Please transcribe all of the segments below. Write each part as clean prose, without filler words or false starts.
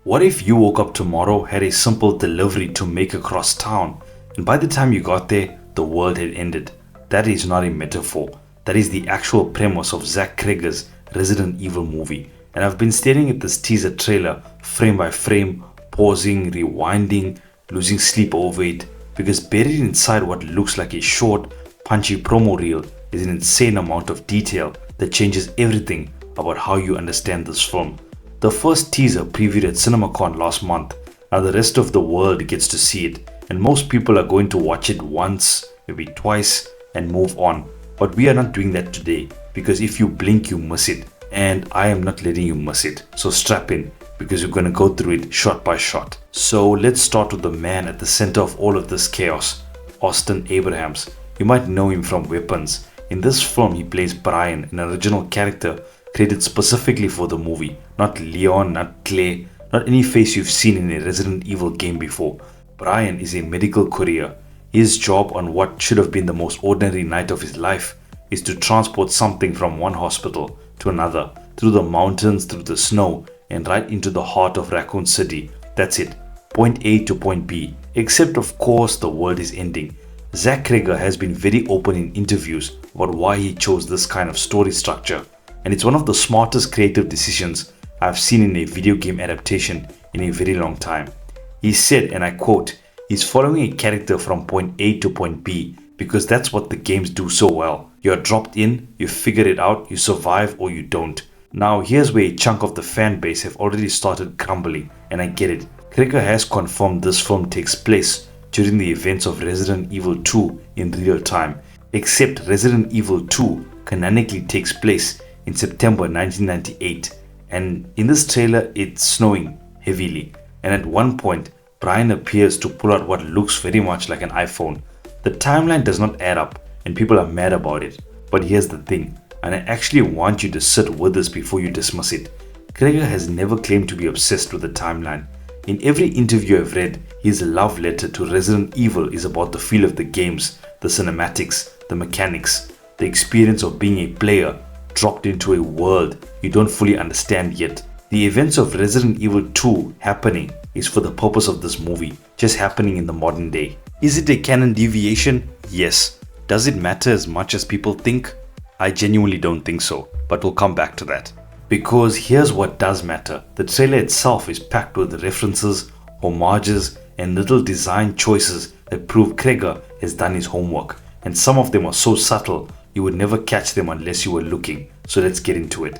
What if you woke up tomorrow, had a simple delivery to make across town, and by the time you got there, the world had ended? That is not a metaphor. That is the actual premise of Zack Cregger's Resident Evil movie. And I've been staring at this teaser trailer frame by frame, pausing, rewinding, losing sleep over it, because buried inside what looks like a short, punchy promo reel is an insane amount of detail that changes everything about how you understand this film. The first teaser previewed at CinemaCon last month. Now the rest of the world gets to see it, and most people are going to watch it once, maybe twice, and move on. But we are not doing that today, because if you blink, you miss it, and I am not letting you miss it. So strap in, because we're going to go through it shot by shot. So let's start with the man at the center of all of this chaos, Austin Abrams. You might know him from Weapons. In this film, he plays Brian, an original character created specifically for the movie. Not Leon, not Claire, not any face you've seen in a Resident Evil game before. Brian is a medical courier. His job on what should have been the most ordinary night of his life is to transport something from one hospital to another, through the mountains, through the snow, and right into the heart of Raccoon City. That's it. Point A to point B. Except of course the world is ending. Zack Cregger has been very open in interviews about why he chose this kind of story structure, and it's one of the smartest creative decisions I've seen in a video game adaptation in a very long time. He said, and I quote, "He's following a character from point A to point B because that's what the games do so well. You're dropped in, you figure it out, you survive or you don't." Now here's where a chunk of the fan base have already started grumbling, and I get it. Cregger has confirmed this film takes place during the events of Resident Evil 2 in real time, except Resident Evil 2 canonically takes place in September 1998, and in this trailer it's snowing heavily, and at one point Brian appears to pull out what looks very much like an iPhone. The timeline does not add up and people are mad about it, but here's the thing, and I actually want you to sit with this before you dismiss it. Cregger has never claimed to be obsessed with the timeline. In every interview I've read, his love letter to Resident Evil is about the feel of the games, the cinematics, the mechanics, the experience of being a player dropped into a world you don't fully understand yet. The events of Resident Evil 2 happening is for the purpose of this movie, just happening in the modern day. Is it a canon deviation? Yes. Does it matter as much as people think? I genuinely don't think so, but we'll come back to that. Because here's what does matter. The trailer itself is packed with references, homages, and little design choices that prove Cregger has done his homework. And some of them are so subtle, you would never catch them unless you were looking. So let's get into it.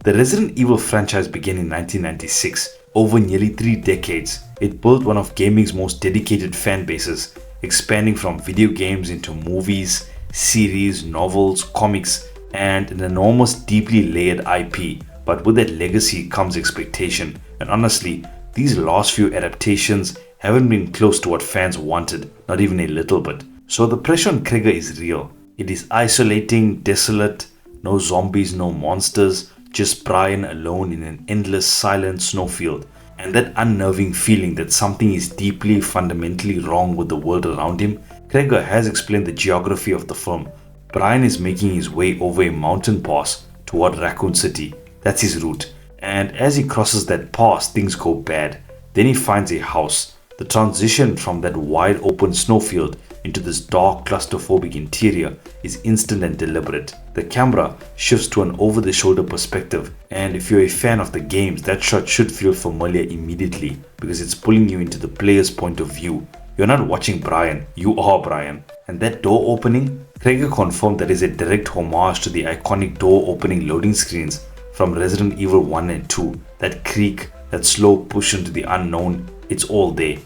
The Resident Evil franchise began in 1996. Over nearly 3 decades, it built one of gaming's most dedicated fan bases, expanding from video games into movies, series, novels, comics, and an enormous, deeply layered IP. But with that legacy comes expectation, and honestly, these last few adaptations haven't been close to what fans wanted, not even a little bit. So the pressure on Cregger is real. It is isolating, desolate, no zombies, no monsters, just Brian alone in an endless, silent snowfield. And that unnerving feeling that something is deeply, fundamentally wrong with the world around him. Cregger has explained the geography of the film. Brian is making his way over a mountain pass toward Raccoon City. That's his route. And as he crosses that pass, things go bad. Then he finds a house. The transition from that wide open snowfield into this dark, claustrophobic interior is instant and deliberate. The camera shifts to an over-the-shoulder perspective, and if you're a fan of the games, that shot should feel familiar immediately because it's pulling you into the player's point of view. You're not watching Brian, you are Brian. And that door opening, Cregger confirmed that is a direct homage to the iconic door opening loading screens from Resident Evil 1 and 2. That creak, that slow push into the unknown, it's all there.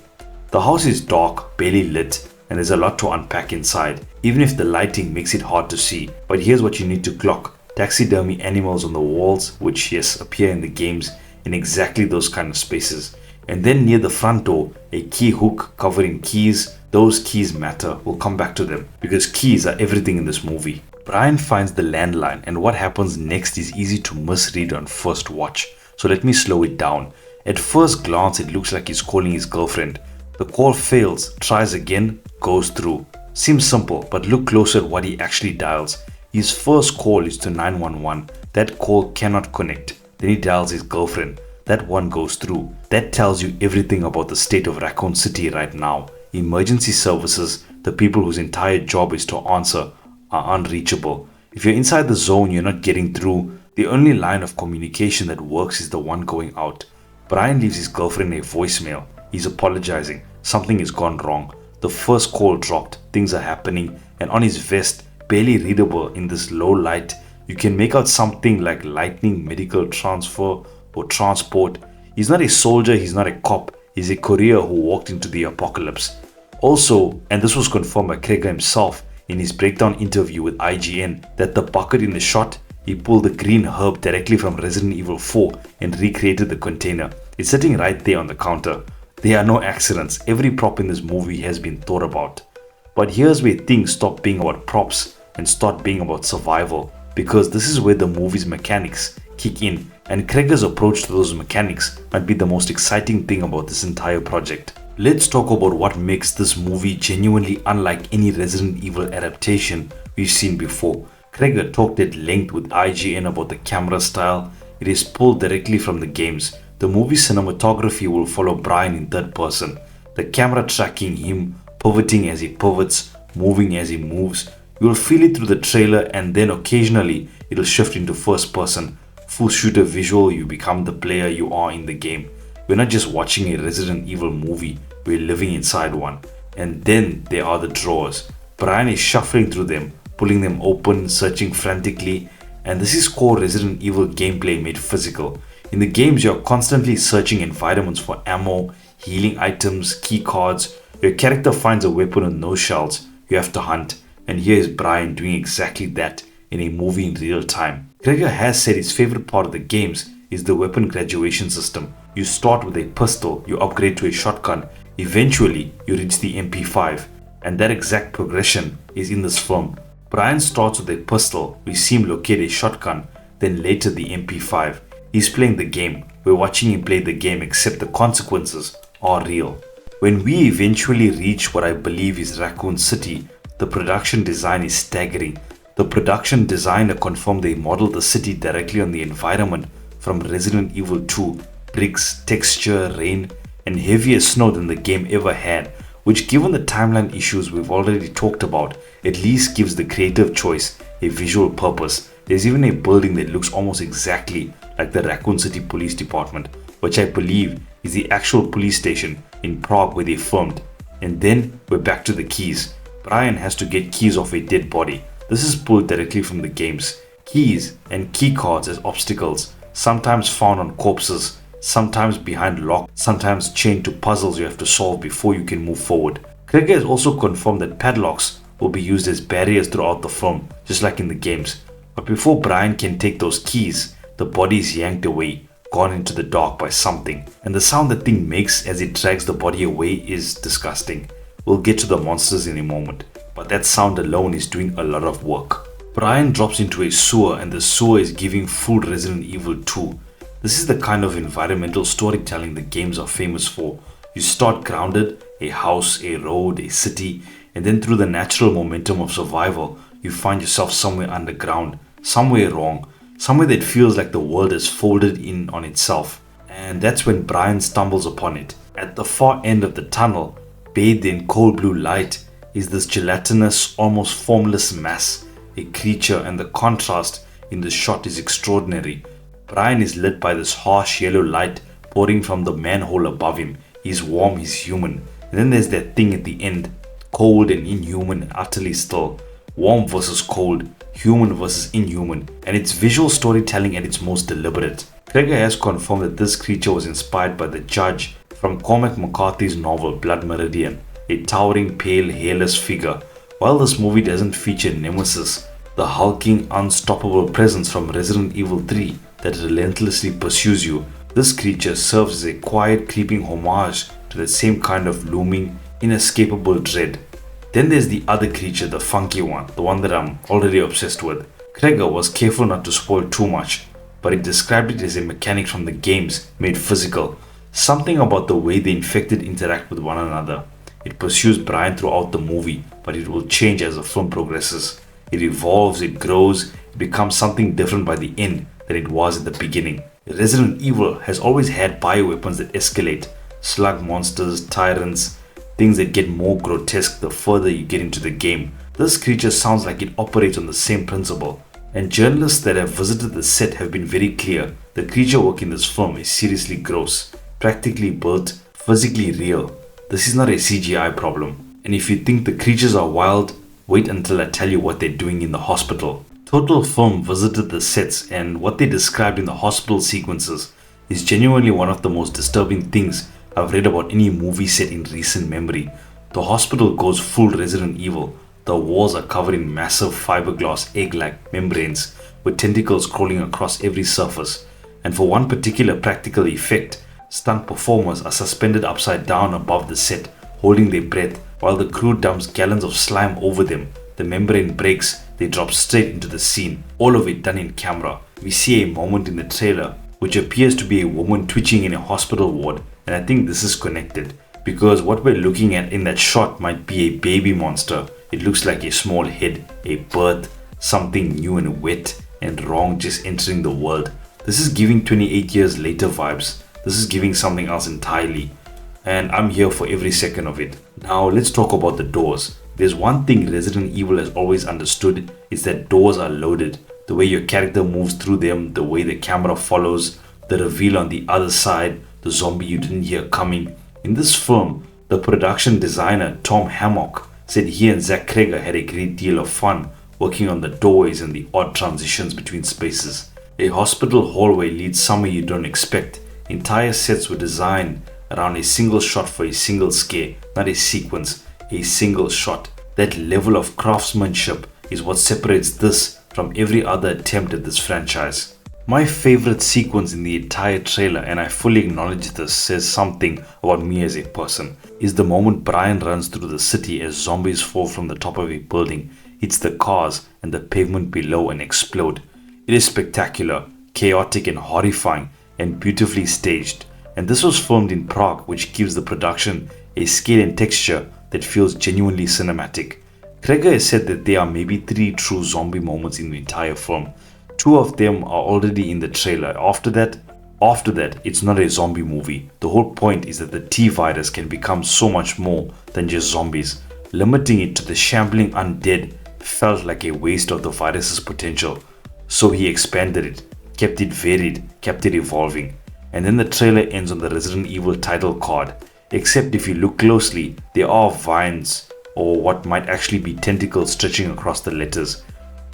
The house is dark, barely lit, and there's a lot to unpack inside, even if the lighting makes it hard to see. But here's what you need to clock. Taxidermy animals on the walls, which yes, appear in the games in exactly those kind of spaces. And then near the front door, a key hook covering keys. Those keys matter, we'll come back to them, because keys are everything in this movie. Brian finds the landline, and what happens next is easy to misread on first watch. So let me slow it down. At first glance, it looks like he's calling his girlfriend. The call fails, tries again, goes through. Seems simple, but look closer at what he actually dials. His first call is to 911. That call cannot connect. Then he dials his girlfriend. that one goes through. That tells you everything about the state of Raccoon City right now. Emergency services, the people whose entire job is to answer, are unreachable. If you're inside the zone, you're not getting through. The only line of communication that works is the one going out. Brian leaves his girlfriend a voicemail. He's apologizing. Something has gone wrong. The first call dropped. Things are happening. And on his vest, barely readable in this low light, you can make out something like lightning medical transfer or transport. He's not a soldier, he's not a cop. He's a courier who walked into the apocalypse. Also, and this was confirmed by Cregger himself in his breakdown interview with IGN, that the bucket in the shot, he pulled the green herb directly from Resident Evil 4 and recreated the container. It's sitting right there on the counter. There are no accidents. Every prop in this movie has been thought about. But here's where things stop being about props and start being about survival, because this is where the movie's mechanics kick in, and Cregger's approach to those mechanics might be the most exciting thing about this entire project. Let's talk about what makes this movie genuinely unlike any Resident Evil adaptation we've seen before. Cregger talked at length with IGN about the camera style. It is pulled directly from the games. The movie's cinematography will follow Brian in third person. The camera tracking him, pivoting as he pivots, moving as he moves. You'll feel it through the trailer, and then occasionally it'll shift into first person. Full shooter visual, you become the player you are in the game. We're not just watching a Resident Evil movie, we're living inside one. And then there are the drawers. Brian is shuffling through them, pulling them open, searching frantically, and this is core Resident Evil gameplay made physical. In the games, you're constantly searching environments for ammo, healing items, key cards. Your character finds a weapon with no shells, you have to hunt. And here is Brian doing exactly that in a movie in real time. Cregger has said his favorite part of the games is the weapon graduation system. You start with a pistol, you upgrade to a shotgun, eventually you reach the MP5. And that exact progression is in this film. Brian starts with a pistol, we see him locate a shotgun, then later the MP5. He's playing the game, we're watching him play the game, except the consequences are real. When we eventually reach what I believe is Raccoon City, the production design is staggering. The production designer confirmed they modeled the city directly on the environment from Resident Evil 2. Bricks, texture, rain, and heavier snow than the game ever had, which, given the timeline issues we've already talked about, at least gives the creative choice a visual purpose. There's even a building that looks almost exactly like the Raccoon City Police Department, which I believe is the actual police station in Prague where they filmed. And then we're back to the keys. Brian has to get keys off a dead body. This is pulled directly from the games. Keys and key cards as obstacles, sometimes found on corpses, sometimes behind locks, sometimes chained to puzzles you have to solve before you can move forward. Cregger has also confirmed that padlocks will be used as barriers throughout the film, just like in the games. But before Brian can take those keys, the body is yanked away, gone into the dark by something. And the sound the thing makes as it drags the body away is disgusting. We'll get to the monsters in a moment, but that sound alone is doing a lot of work. Brian drops into a sewer, and the sewer is giving full Resident Evil 2. This is the kind of environmental storytelling the games are famous for. You start grounded, a house, a road, a city, and then through the natural momentum of survival, you find yourself somewhere underground, somewhere wrong, somewhere that feels like the world is folded in on itself. And that's when Brian stumbles upon it. At the far end of the tunnel, bathed in cold blue light, is this gelatinous, almost formless mass, a creature, and the contrast in the shot is extraordinary. Brian is lit by this harsh yellow light pouring from the manhole above him. He's warm, he's human. And then there's that thing at the end, cold and inhuman and utterly still. Warm versus cold, human versus inhuman, and it's visual storytelling at its most deliberate. Cregger has confirmed that this creature was inspired by the Judge from Cormac McCarthy's novel Blood Meridian, a towering, pale, hairless figure. While this movie doesn't feature Nemesis, the hulking, unstoppable presence from Resident Evil 3 that relentlessly pursues you, this creature serves as a quiet, creeping homage to the same kind of looming, inescapable dread. Then there's the other creature, the funky one, the one that I'm already obsessed with. Cregger was careful not to spoil too much, but he described it as a mechanic from the games made physical. Something about the way the infected interact with one another. It pursues Brian throughout the movie, but it will change as the film progresses. It evolves, it grows, it becomes something different by the end than it was at the beginning. Resident Evil has always had bioweapons that escalate, slug monsters, tyrants, things that get more grotesque the further you get into the game. This creature sounds like it operates on the same principle, and journalists that have visited the set have been very clear. The creature work in this film is seriously gross, practically built, physically real. This is not a CGI problem. And if you think the creatures are wild, wait until I tell you what they're doing in the hospital. Total Film visited the sets, and what they described in the hospital sequences is genuinely one of the most disturbing things I've read about any movie set in recent memory. The hospital goes full Resident Evil. The walls are covered in massive fiberglass egg-like membranes with tentacles crawling across every surface. And for one particular practical effect, stunt performers are suspended upside down above the set, holding their breath while the crew dumps gallons of slime over them. The membrane breaks, they drop straight into the scene, all of it done in camera. We see a moment in the trailer which appears to be a woman twitching in a hospital ward, and I think this is connected because what we're looking at in that shot might be a baby monster. It looks like a small head, a birth, something new and wet and wrong just entering the world. This is giving 28 years later vibes. This is giving something else entirely, and I'm here for every second of it. Now let's talk about the doors. There's one thing Resident Evil has always understood, is that doors are loaded. The way your character moves through them, the way the camera follows, the reveal on the other side, the zombie you didn't hear coming. In this film, the production designer Tom Hammock said he and Zack Cregger had a great deal of fun working on the doorways and the odd transitions between spaces. A hospital hallway leads somewhere you don't expect. Entire sets were designed around a single shot for a single scare, not a sequence, a single shot. That level of craftsmanship is what separates this from every other attempt at this franchise. My favorite sequence in the entire trailer, and I fully acknowledge this says something about me as a person, is the moment Brian runs through the city as zombies fall from the top of a building, hits the cars and the pavement below and explode. It is spectacular, chaotic and horrifying, and beautifully staged. And this was filmed in Prague, which gives the production a scale and texture that feels genuinely cinematic. Cregger has said that there are maybe 3 true zombie moments in the entire film. 2 of them are already in the trailer. After that, it's not a zombie movie. The whole point is that the T-virus can become so much more than just zombies. Limiting it to the shambling undead felt like a waste of the virus's potential. So he expanded it, kept it varied, kept it evolving. And then the trailer ends on the Resident Evil title card. Except if you look closely, there are vines or what might actually be tentacles stretching across the letters.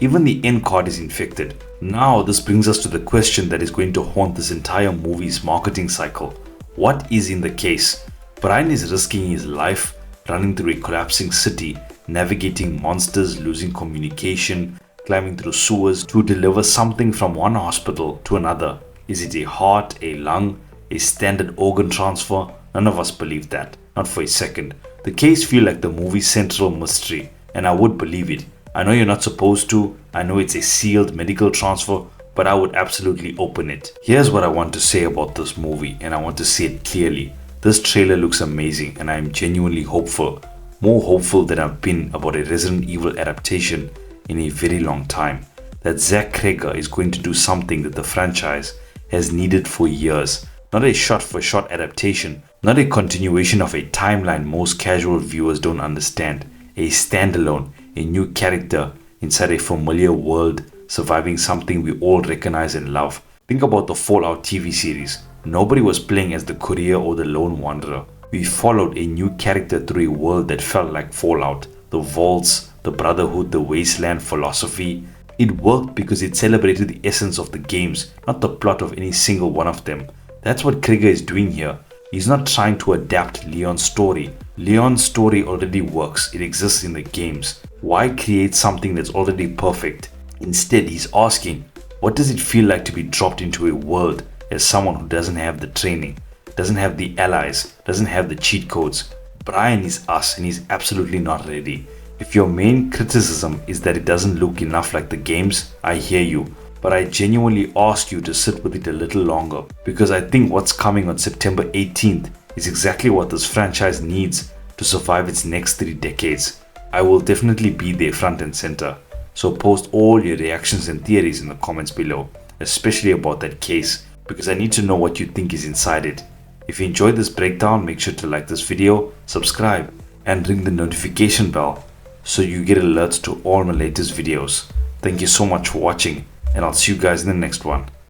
Even the end card is infected. Now this brings us to the question that is going to haunt this entire movie's marketing cycle. What is in the case? Brian is risking his life, running through a collapsing city, navigating monsters, losing communication, climbing through sewers to deliver something from one hospital to another. Is it a heart, a lung, a standard organ transfer? None of us believe that, not for a second. The case feels like the movie's central mystery, and I would believe it. I know you're not supposed to, I know it's a sealed medical transfer, but I would absolutely open it. Here's what I want to say about this movie, and I want to say it clearly. This trailer looks amazing, and I am genuinely hopeful. More hopeful than I've been about a Resident Evil adaptation in a very long time. That Zack Cregger is going to do something that the franchise has needed for years. Not a shot-for-shot adaptation, not a continuation of a timeline most casual viewers don't understand. A standalone, a new character inside a familiar world, surviving something we all recognize and love. Think about the Fallout TV series. Nobody was playing as the courier or the lone wanderer. We followed a new character through a world that felt like Fallout. The vaults, the brotherhood, the wasteland philosophy. It worked because it celebrated the essence of the games, not the plot of any single one of them. That's what Cregger is doing here. He's not trying to adapt Leon's story. Leon's story already works, it exists in the games. Why create something that's already perfect? Instead, he's asking, what does it feel like to be dropped into a world as someone who doesn't have the training, doesn't have the allies, doesn't have the cheat codes? Brian is us and he's absolutely not ready. If your main criticism is that it doesn't look enough like the games, I hear you. But I genuinely ask you to sit with it a little longer, because I think what's coming on September 18th is exactly what this franchise needs to survive its next 3 decades. I will definitely be there front and center, so post all your reactions and theories in the comments below, especially about that case. because I need to know what you think is inside it. If you enjoyed this breakdown, make sure to like this video, subscribe, and ring the notification bell so you get alerts to all my latest videos. Thank you so much for watching, and I'll see you guys in the next one.